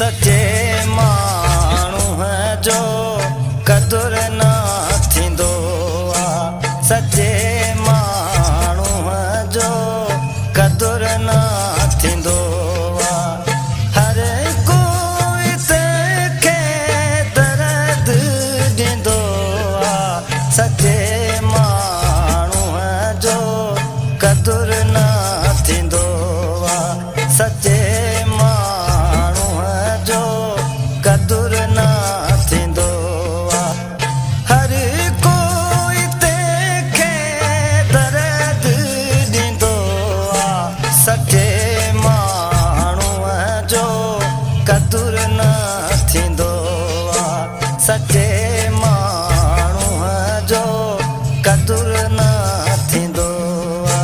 सचे माण्हू जो कदुर न थींदो आहे। सचे माण्हू जो कदुर न थींदो आहे। हर कोई तंहिंखे दर्द ॾींदो आहे। सचे माण्हू जो कदुर न थींदो आहे। सचे कदुर न थींदो आहे। हर कोई तंहिंखे दर्द ॾींदो आहे। सचे माण्हूअ जो कदुर न थींदो आहे। सचे माण्हूअ जो कदुर न थींदो आहे।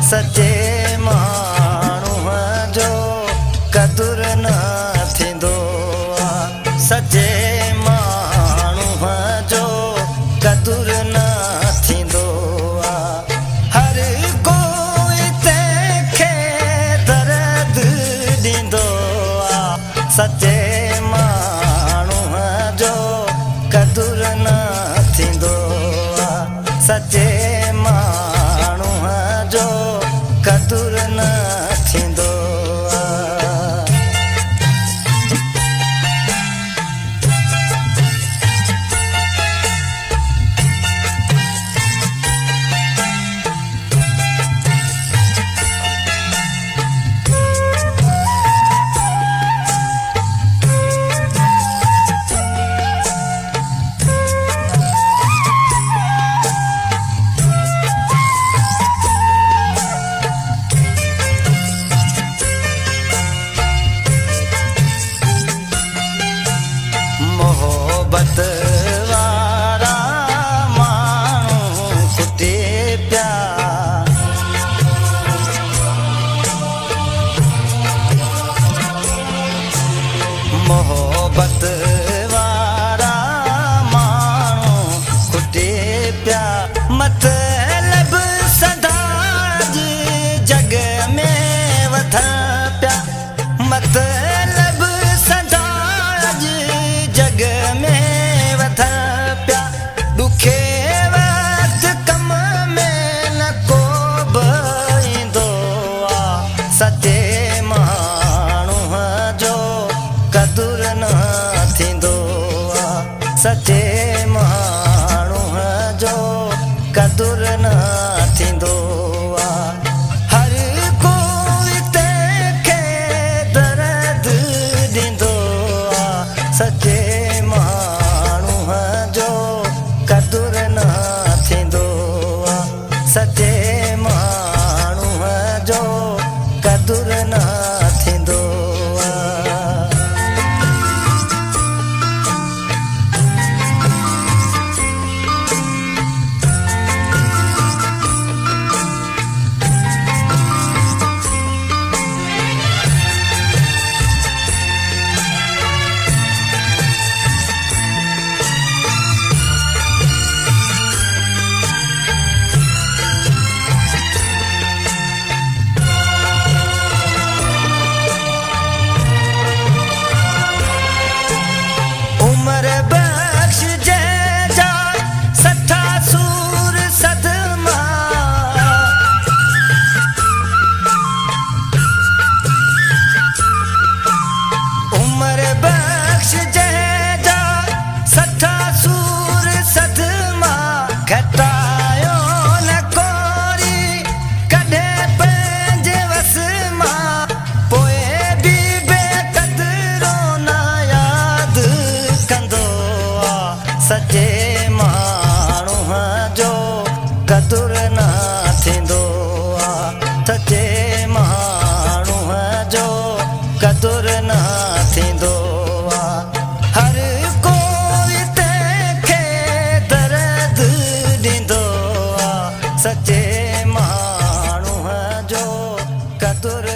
सचे माण्हूअ जो कदुर न थींदो आहे। सचे माण्हूअ जो कदुर न थींदो आहे। हर कोई तंहिंखे दर्द ॾींदो आहे। सचे माण्हूअ जो कदुर न थींदो आहे। सचे माण्हूअ जो कदुर न थींदो आहे। घटायो न कोरी कढे पंहिंजे वस मां पोइ बि बेक़दरो न यादि कंदो आहे सचे माण्हूअ जो क़दुरु न थींदो आहे सचे माण्हूअ जो क़दुरु न थींदो आहे हर कोई तंहिंखे दर्द ॾींदो आहे सचे माण्हूअ जो क़दुरु